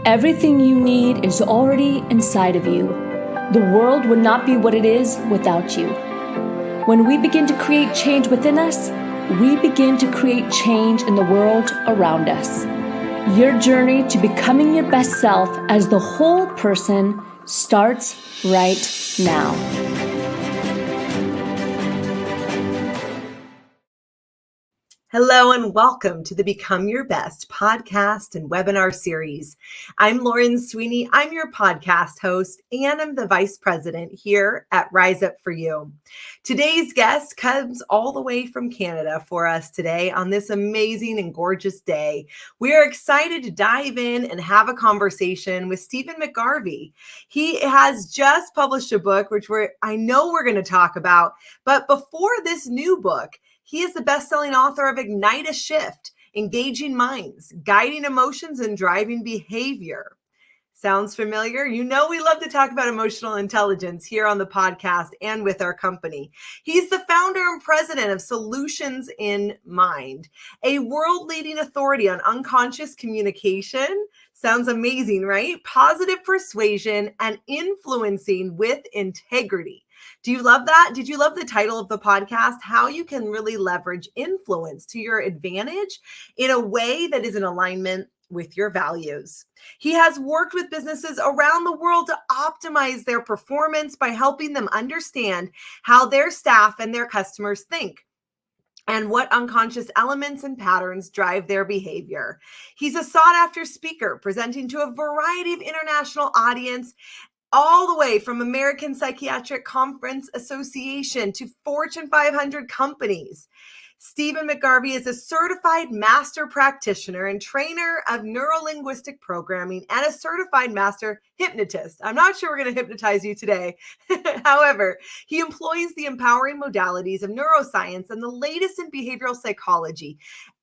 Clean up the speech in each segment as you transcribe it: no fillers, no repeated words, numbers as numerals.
Everything you need is already inside of you. The world would not be what it is without you. When we begin to create change within us, we begin to create change in the world around us. Your journey to becoming your best self as the whole person starts right now. Hello and welcome to the Become Your Best podcast and webinar series. I'm Lauren Sweeney. I'm your podcast host and I'm the vice president here at Rise Up For You. Today's guest comes all the way from Canada for us today on this amazing and gorgeous day. We are excited to dive in and have a conversation with Stephen McGarvey. He has just published a book, which I know we're going to talk about, but before this new book, he is the best-selling author of Ignite a Shift, Engaging Minds, Guiding Emotions and Driving Behavior. Sounds familiar? You know we love to talk about emotional intelligence here on the podcast and with our company. He's the founder and president of Solutions in Mind, a world-leading authority on unconscious communication. Sounds amazing, right? Positive persuasion and influencing with integrity. Do you love that? Did you love the title of the podcast? How you can really leverage influence to your advantage in a way that is in alignment with your values. He has worked with businesses around the world to optimize their performance by helping them understand how their staff and their customers think and what unconscious elements and patterns drive their behavior. He's a sought-after speaker presenting to a variety of international audience, all the way from American Psychiatric Conference Association to Fortune 500 companies. Stephen McGarvey is a certified master practitioner and trainer of neurolinguistic programming and a certified master hypnotist. I'm not sure we're going to hypnotize you today. However, he employs the empowering modalities of neuroscience and the latest in behavioral psychology.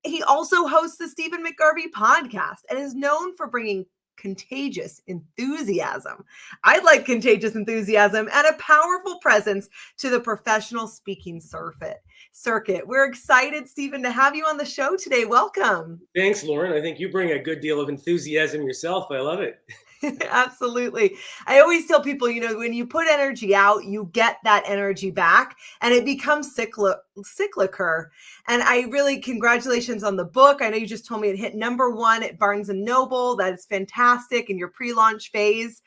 He also hosts the Stephen McGarvey podcast and is known for bringing contagious enthusiasm. I like contagious enthusiasm and a powerful presence to the professional speaking circuit. We're excited, Stephen, to have you on the show today. Welcome. Thanks, Lauren. I think you bring a good deal of enthusiasm yourself. I love it. Absolutely. I always tell people, when you put energy out, you get that energy back and it becomes cyclical. And I really, congratulations on the book. I know you just told me it hit #1 at Barnes & Noble. That is fantastic in your pre-launch phase.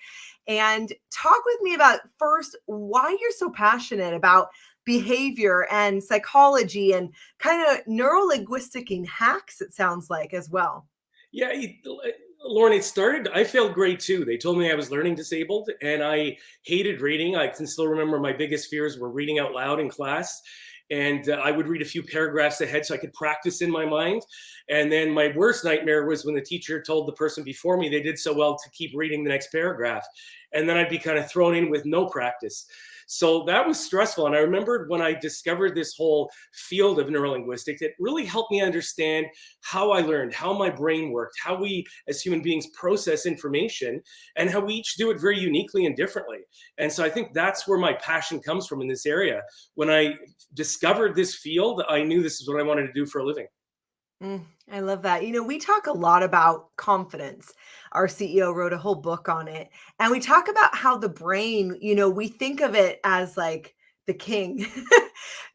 And talk with me about first, why you're so passionate about behavior and psychology and kind of neurolinguistic hacks, it sounds like, as well. Yeah, Lauren, I failed grade 2. They told me I was learning disabled and I hated reading. I can still remember my biggest fears were reading out loud in class. And I would read a few paragraphs ahead so I could practice in my mind. And then my worst nightmare was when the teacher told the person before me they did so well to keep reading the next paragraph. And then I'd be kind of thrown in with no practice. So that was stressful. And I remembered when I discovered this whole field of neurolinguistics, it really helped me understand how I learned, how my brain worked, how we as human beings process information, and how we each do it very uniquely and differently. And so I think that's where my passion comes from in this area. When I discovered this field, I knew this is what I wanted to do for a living. I love that. We talk a lot about confidence. Our CEO wrote a whole book on it. And we talk about how the brain, we think of it as like the king.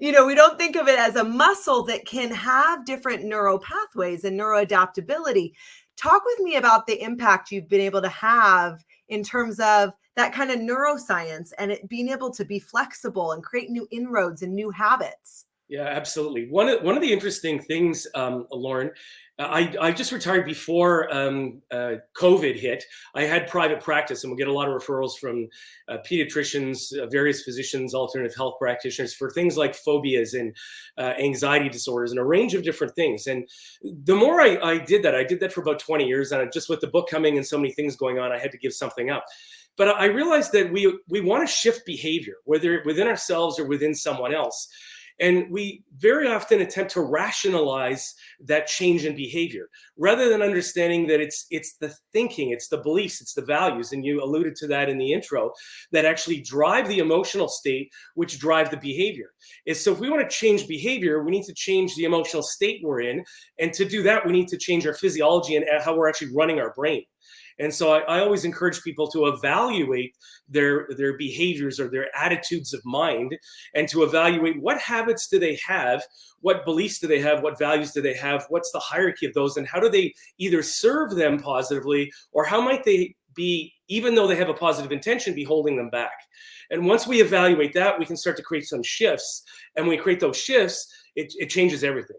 We don't think of it as a muscle that can have different neural pathways and neuroadaptability. Talk with me about the impact you've been able to have in terms of that kind of neuroscience and it being able to be flexible and create new inroads and new habits. Yeah, absolutely. One of the interesting things, Lauren, I just retired before COVID hit. I had private practice and we get a lot of referrals from pediatricians, various physicians, alternative health practitioners for things like phobias and anxiety disorders and a range of different things. And the more I did that for about 20 years. And just with the book coming and so many things going on, I had to give something up. But I realized that we want to shift behavior, whether within ourselves or within someone else. And we very often attempt to rationalize that change in behavior rather than understanding that it's the thinking, it's the beliefs, it's the values. And you alluded to that in the intro that actually drive the emotional state, which drive the behavior. So if we want to change behavior, we need to change the emotional state we're in. And to do that, we need to change our physiology and how we're actually running our brain. And so I always encourage people to evaluate their behaviors or their attitudes of mind, and to evaluate what habits do they have, what beliefs do they have, what values do they have, what's the hierarchy of those, and how do they either serve them positively, or how might they be, even though they have a positive intention, be holding them back. And once we evaluate that, we can start to create some shifts. And when we create those shifts, it changes everything.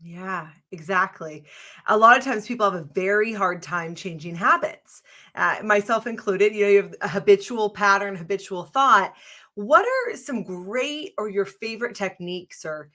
Yeah, exactly. A lot of times people have a very hard time changing habits, myself included. You know, you have a habitual pattern, habitual thought. What are some great or your favorite techniques or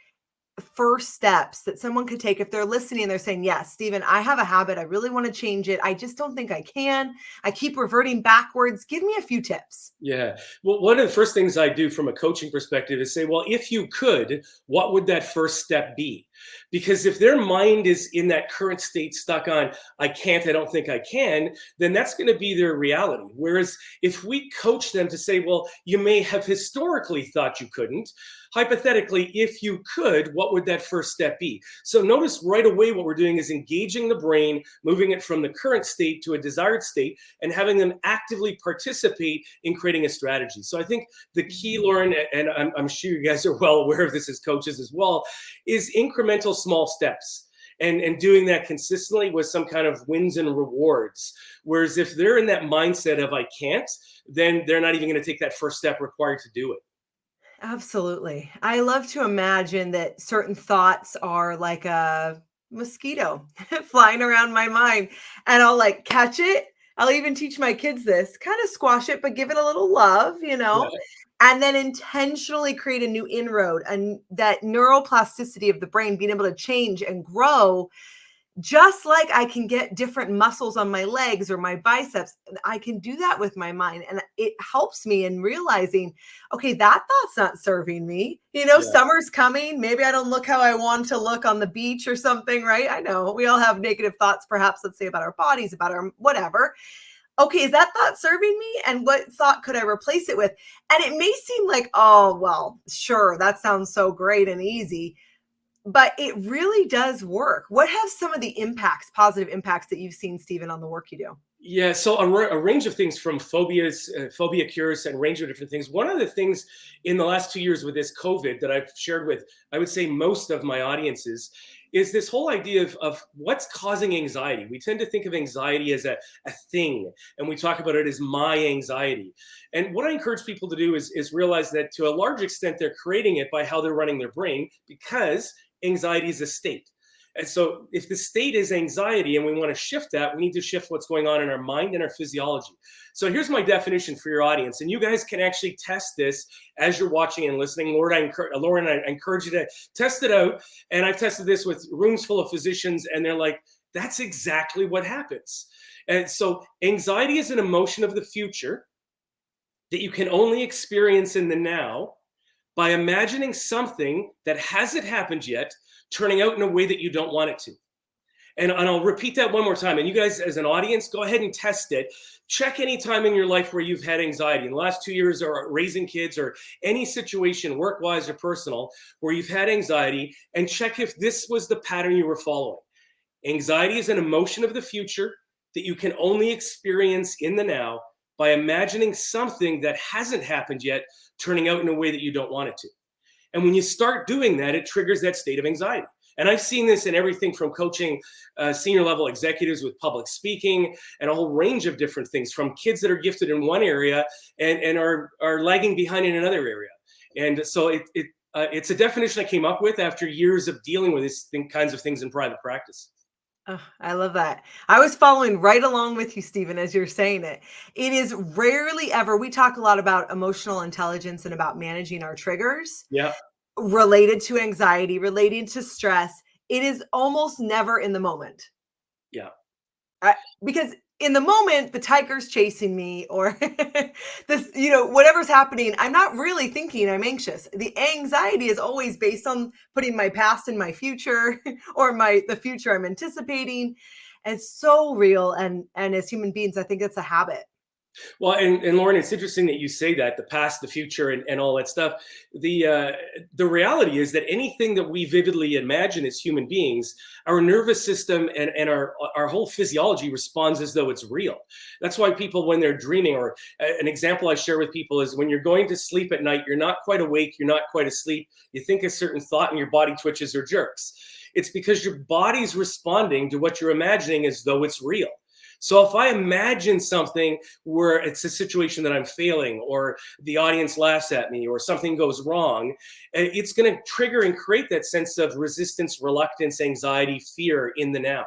first steps that someone could take if they're listening and they're saying, yes, Stephen, I have a habit. I really want to change it. I just don't think I can. I keep reverting backwards. Give me a few tips. Yeah. Well, one of the first things I do from a coaching perspective is say, well, if you could, what would that first step be? Because if their mind is in that current state, stuck on, I can't, I don't think I can, then that's going to be their reality. Whereas if we coach them to say, well, you may have historically thought you couldn't, hypothetically, if you could, what would that first step be? So notice right away what we're doing is engaging the brain, moving it from the current state to a desired state, and having them actively participate in creating a strategy. So I think the key, Lauren, and I'm sure you guys are well aware of this as coaches as well, is incremental small steps. And doing that consistently with some kind of wins and rewards. Whereas if they're in that mindset of I can't, then they're not even going to take that first step required to do it. Absolutely. I love to imagine that certain thoughts are like a mosquito flying around my mind, and I'll like catch it. I'll even teach my kids this, kind of squash it, but give it a little love, Yeah. and then intentionally create a new inroad, and that neuroplasticity of the brain being able to change and grow. Just like I can get different muscles on my legs or my biceps, I can do that with my mind. And it helps me in realizing, okay, that thought's not serving me. Yeah. Summer's coming. Maybe I don't look how I want to look on the beach or something, right? I know we all have negative thoughts, perhaps, let's say about our bodies, about our whatever. Okay, is that thought serving me? And what thought could I replace it with? And it may seem like, oh, well, sure, that sounds so great and easy. But it really does work. What have some of the impacts, positive impacts that you've seen, Stephen, on the work you do? Yeah, so a range of things, from phobias, phobia cures, and a range of different things. One of the things in the last 2 years with this COVID that I've shared with, I would say, most of my audiences, is this whole idea of what's causing anxiety. We tend to think of anxiety as a thing, and we talk about it as my anxiety. And what I encourage people to do is realize that to a large extent, they're creating it by how they're running their brain, because anxiety is a state. And so if the state is anxiety and we want to shift that, we need to shift what's going on in our mind and our physiology. So here's my definition for your audience. And you guys can actually test this as you're watching and listening. Lauren, I encourage you to test it out. And I've tested this with rooms full of physicians, and they're like, that's exactly what happens. And so anxiety is an emotion of the future that you can only experience in the now by imagining something that hasn't happened yet turning out in a way that you don't want it to. And I'll repeat that one more time. And you guys, as an audience, go ahead and test it. Check any time in your life where you've had anxiety in the last 2 years, or raising kids, or any situation, work-wise or personal, where you've had anxiety, and check if this was the pattern you were following. Anxiety is an emotion of the future that you can only experience in the now by imagining something that hasn't happened yet turning out in a way that you don't want it to. And when you start doing that, it triggers that state of anxiety. And I've seen this in everything from coaching senior level executives with public speaking, and a whole range of different things, from kids that are gifted in one area and are lagging behind in another area. And so it's a definition I came up with after years of dealing with these kinds of things in private practice. Oh, I love that. I was following right along with you, Stephen, as you're saying it. It is rarely ever, we talk a lot about emotional intelligence and about managing our triggers. Yeah. Related to anxiety, related to stress. It is almost never in the moment. Yeah. Because in the moment, the tiger's chasing me, or this, whatever's happening, I'm not really thinking I'm anxious. The anxiety is always based on putting my past in my future, or the future I'm anticipating. And it's so real. And as human beings, I think it's a habit. Well, and Lauren, it's interesting that you say that, the past, the future, and all that stuff. The reality is that anything that we vividly imagine as human beings, our nervous system and our whole physiology responds as though it's real. That's why people, when they're dreaming, or an example I share with people is when you're going to sleep at night, you're not quite awake, you're not quite asleep, you think a certain thought and your body twitches or jerks. It's because your body's responding to what you're imagining as though it's real. So if I imagine something where it's a situation that I'm failing, or the audience laughs at me, or something goes wrong, it's going to trigger and create that sense of resistance, reluctance, anxiety, fear in the now.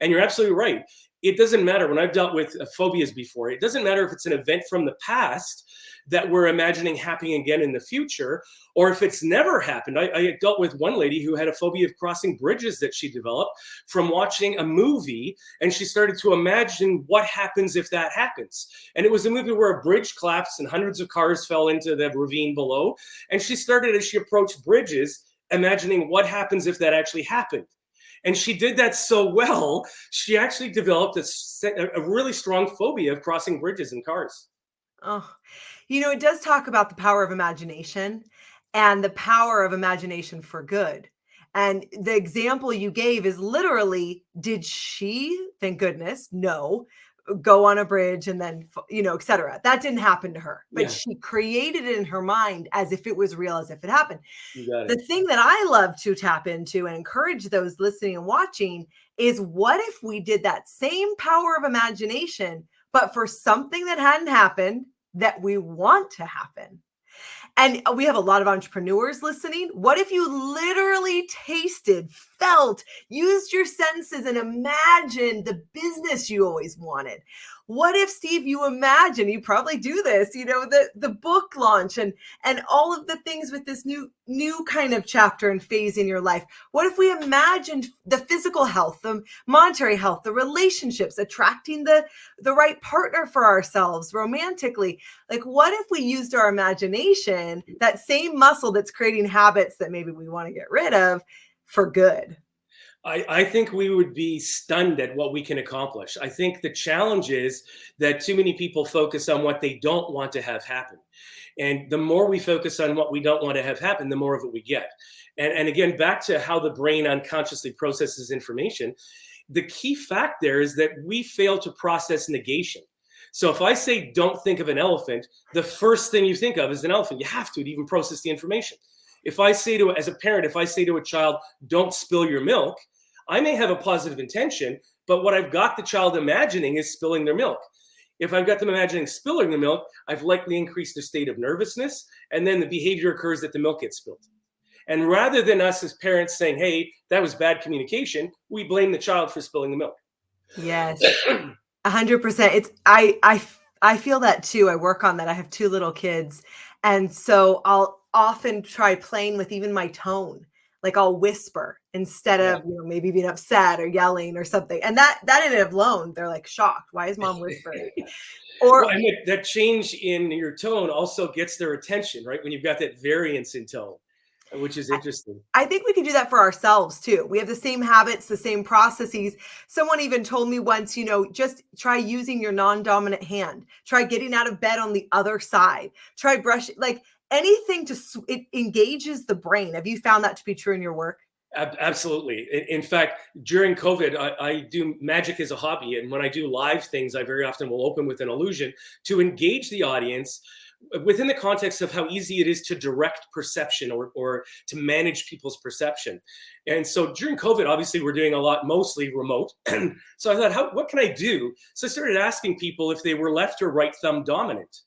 And you're absolutely right. It doesn't matter. When I've dealt with phobias before, it doesn't matter if it's an event from the past that we're imagining happening again in the future, or if it's never happened. I dealt with one lady who had a phobia of crossing bridges that she developed from watching a movie, and she started to imagine what happens if that happens. And it was a movie where a bridge collapsed and hundreds of cars fell into the ravine below. And she started, as she approached bridges, imagining what happens if that actually happened. And she did that so well, she actually developed a really strong phobia of crossing bridges in cars. Oh, it does talk about the power of imagination and the power of imagination for good. And the example you gave is literally, did she, thank goodness, no, go on a bridge and then, et cetera. That didn't happen to her, but she created it in her mind as if it was real, as if it happened. You got it. The thing that I love to tap into and encourage those listening and watching is, what if we did that same power of imagination, but for something that hadn't happened that we want to happen? And we have a lot of entrepreneurs listening. What if you literally tasted, felt, used your senses and imagined the business you always wanted? What if, Steve, you imagine, you probably do this, the book launch and all of the things with this new kind of chapter and phase in your life? What if we imagined the physical health, the monetary health, the relationships, attracting the right partner for ourselves romantically? Like, what if we used our imagination, that same muscle that's creating habits that maybe we want to get rid of, for good? I think we would be stunned at what we can accomplish. I think the challenge is that too many people focus on what they don't want to have happen. And the more we focus on what we don't want to have happen, the more of it we get. And again, back to how the brain unconsciously processes information, the key fact there is that we fail to process negation. So if I say, don't think of an elephant, the first thing you think of is an elephant. You have to even process the information. If I say to, as a parent, if I say to a child, don't spill your milk, I may have a positive intention, but what I've got the child imagining is spilling their milk. If I've got them imagining spilling the milk, I've likely increased their state of nervousness, and then the behavior occurs that the milk gets spilled. And rather than us as parents saying, hey, that was bad communication, we blame the child for spilling the milk. Yes, 100%. I feel that too. I work on that. I have 2 little kids. And so I'll often try playing with even my tone. Like, I'll whisper instead of, maybe being upset or yelling or something. And that in and of alone, they're like shocked. Why is mom whispering? Or well, and that change in your tone also gets their attention, right? When you've got that variance in tone, which is interesting. I think we can do that for ourselves too. We have the same habits, the same processes. Someone even told me once, just try using your non-dominant hand. Try getting out of bed on the other side. Try brushing, like anything it engages the brain. Have you found that to be true in your work? Absolutely. In fact, during COVID, I do magic as a hobby. And when I do live things, I very often will open with an illusion to engage the audience within the context of how easy it is to direct perception or to manage people's perception. And so during COVID, obviously, we're doing a lot, mostly remote. So I thought, what can I do? So I started asking people if they were left or right thumb dominant.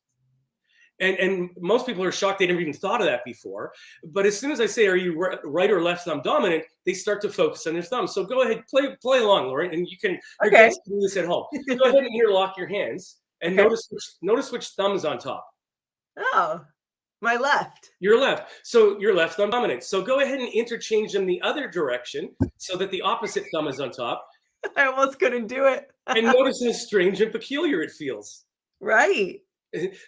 And most people are shocked they never even thought of that before. But as soon as I say, are you right or left thumb dominant, they start to focus on their thumb. So go ahead, play along, Lauren, and you can do this at home. Go ahead and interlock your hands and notice which thumb is on top. Oh, my left. Your left. So your left thumb dominant. So go ahead and interchange them the other direction so that the opposite thumb is on top. I almost couldn't do it. And notice how strange and peculiar it feels. Right.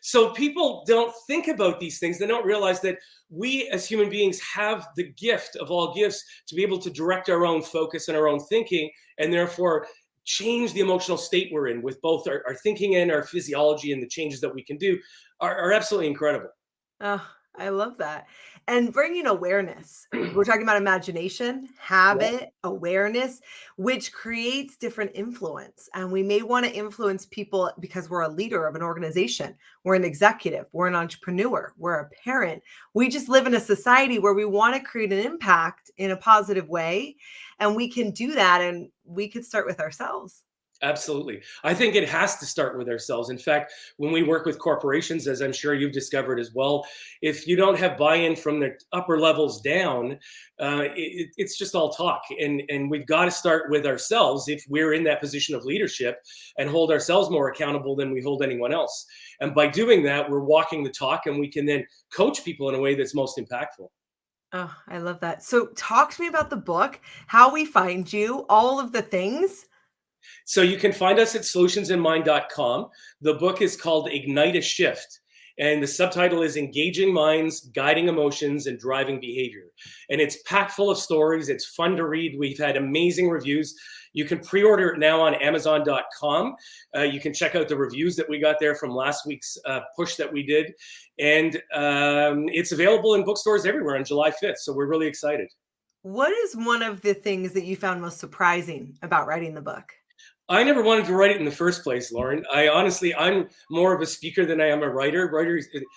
So people don't think about these things. They don't realize that we as human beings have the gift of all gifts to be able to direct our own focus and our own thinking, and therefore change the emotional state we're in with both our thinking and our physiology, and the changes that we can do are absolutely incredible. Oh, I love that. And bringing awareness. We're talking about imagination, Yeah. habit, awareness, which creates different influence. And we may want to influence people because we're a leader of an organization, we're an executive, we're an entrepreneur, we're a parent. We just live in a society where we want to create an impact in a positive way. And we can do that. And we could start with ourselves. Absolutely. I think it has to start with ourselves. In fact, when we work with corporations, as I'm sure you've discovered as well, if you don't have buy-in from the upper levels down, it's just all talk. And we've got to start with ourselves if we're in that position of leadership, and hold ourselves more accountable than we hold anyone else. And by doing that, we're walking the talk, and we can then coach people in a way that's most impactful. Oh, I love that. So talk to me about the book, how we find you, all of the things. So you can find us at solutionsinmind.com. The book is called Ignite a Shift, and the subtitle is Engaging Minds, Guiding Emotions, and Driving Behavior. And it's packed full of stories. It's fun to read. We've had amazing reviews. You can pre-order it now on Amazon.com. You can check out the reviews that we got there from last week's push that we did. And it's available in bookstores everywhere on July 5th. So we're really excited. What is one of the things that you found most surprising about writing the book? I never wanted to write it in the first place, Lauren. I'm more of a speaker than I am a writer.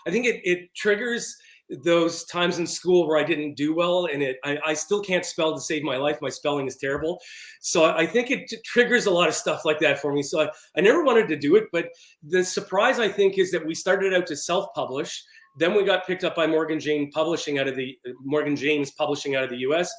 I think it triggers those times in school where I didn't do well, and I still can't spell to save my life. My spelling is terrible. So I think it triggers a lot of stuff like that for me. So I never wanted to do it, but the surprise, I think, is that we started out to self-publish. Then we got picked up by Morgan James Publishing out of the US.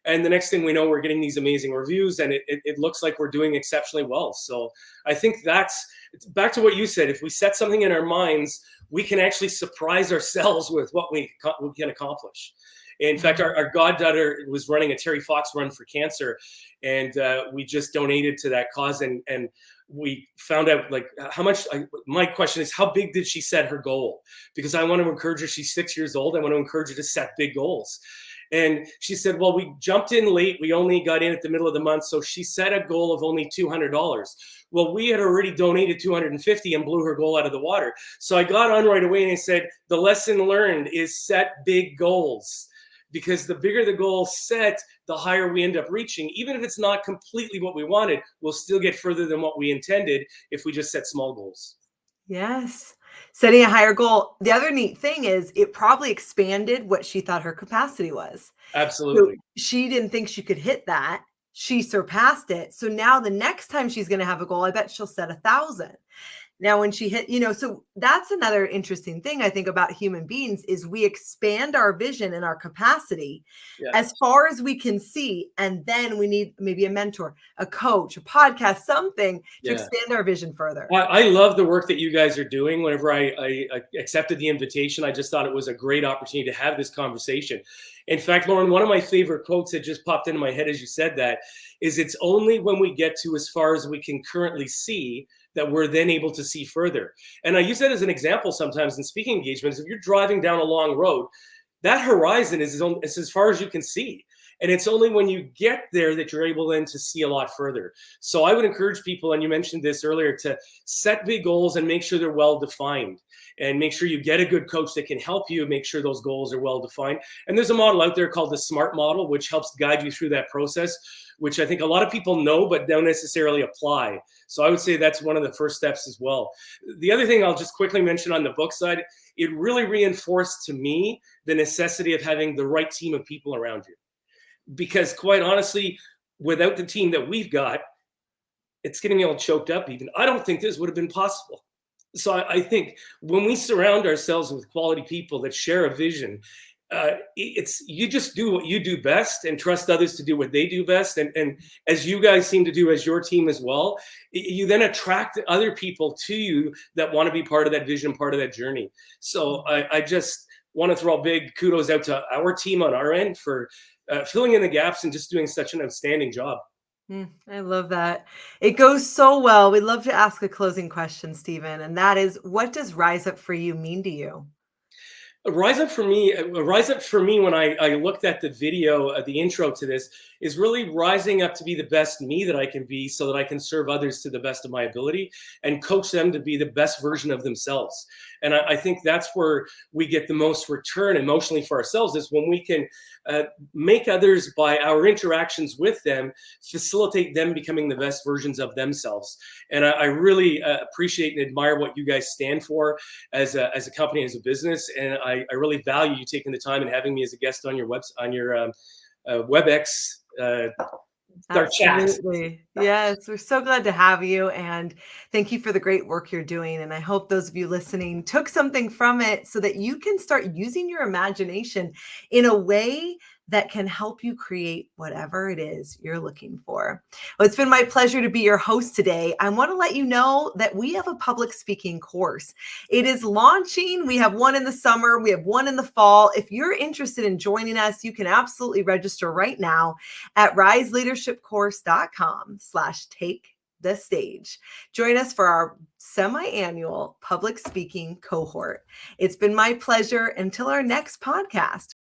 And the next thing we know, we're getting these amazing reviews, and it looks like we're doing exceptionally well. So I think that's back to what you said. If we set something in our minds, we can actually surprise ourselves with what we can accomplish. In fact, our goddaughter was running a Terry Fox Run for Cancer, and we just donated to that cause. And we found out like how much. My question is, how big did she set her goal? Because I want to encourage her. She's 6 years old. I want to encourage her to set big goals. And she said, well, we jumped in late. We only got in at the middle of the month. So she set a goal of only $200. Well, we had already donated $250 and blew her goal out of the water. So I got on right away and I said, the lesson learned is set big goals, because the bigger the goal set, the higher we end up reaching. Even if it's not completely what we wanted, we'll still get further than what we intended if we just set small goals. Yes. Setting a higher goal. The other neat thing is it probably expanded what she thought her capacity was. Absolutely. So she didn't think she could hit that. She surpassed it. So now the next time she's going to have a goal, I bet she'll set 1,000. Now, when she hit, so that's another interesting thing I think about human beings is we expand our vision and our capacity as far as we can see. And then we need maybe a mentor, a coach, a podcast, something to expand our vision further. I love the work that you guys are doing. Whenever I accepted the invitation, I just thought it was a great opportunity to have this conversation. In fact, Lauren, one of my favorite quotes that just popped into my head as you said that is, it's only when we get to as far as we can currently see that we're then able to see further. And I use that as an example sometimes in speaking engagements. If you're driving down a long road, that horizon is as far as you can see. And it's only when you get there that you're able then to see a lot further. So I would encourage people, and you mentioned this earlier, to set big goals and make sure they're well defined, and make sure you get a good coach that can help you make sure those goals are well defined. And there's a model out there called the SMART model, which helps guide you through that process, which I think a lot of people know but don't necessarily apply. So I would say that's one of the first steps as well. The other thing I'll just quickly mention on the book side, it really reinforced to me the necessity of having the right team of people around you. Because quite honestly, without the team that we've got, it's getting me all choked up even. I don't think this would have been possible. So I think when we surround ourselves with quality people that share a vision, you just do what you do best and trust others to do what they do best. And as you guys seem to do as your team as well, you then attract other people to you that want to be part of that vision, part of that journey. So I just want to throw a big kudos out to our team on our end for filling in the gaps and just doing such an outstanding job. I love that. It goes so well. We'd love to ask a closing question, Stephen, and that is, what does Rise Up for You mean to you? Rise Up for me when I looked at the video, the intro to this, is really rising up to be the best me that I can be so that I can serve others to the best of my ability and coach them to be the best version of themselves. And I think that's where we get the most return emotionally for ourselves, is when we can make others, by our interactions with them, facilitate them becoming the best versions of themselves. And I really appreciate and admire what you guys stand for as a company, as a business. And I really value you taking the time and having me as a guest on your WebEx. Absolutely. Yes, we're so glad to have you, and thank you for the great work you're doing. And I hope those of you listening took something from it so that you can start using your imagination in a way that can help you create whatever it is you're looking for. Well, it's been my pleasure to be your host today. I want to let you know that we have a public speaking course. It is launching. We have one in the summer. We have one in the fall. If you're interested in joining us, you can absolutely register right now at riseleadershipcourse.com/take the stage. Join us for our semi-annual public speaking cohort. It's been my pleasure. Until our next podcast.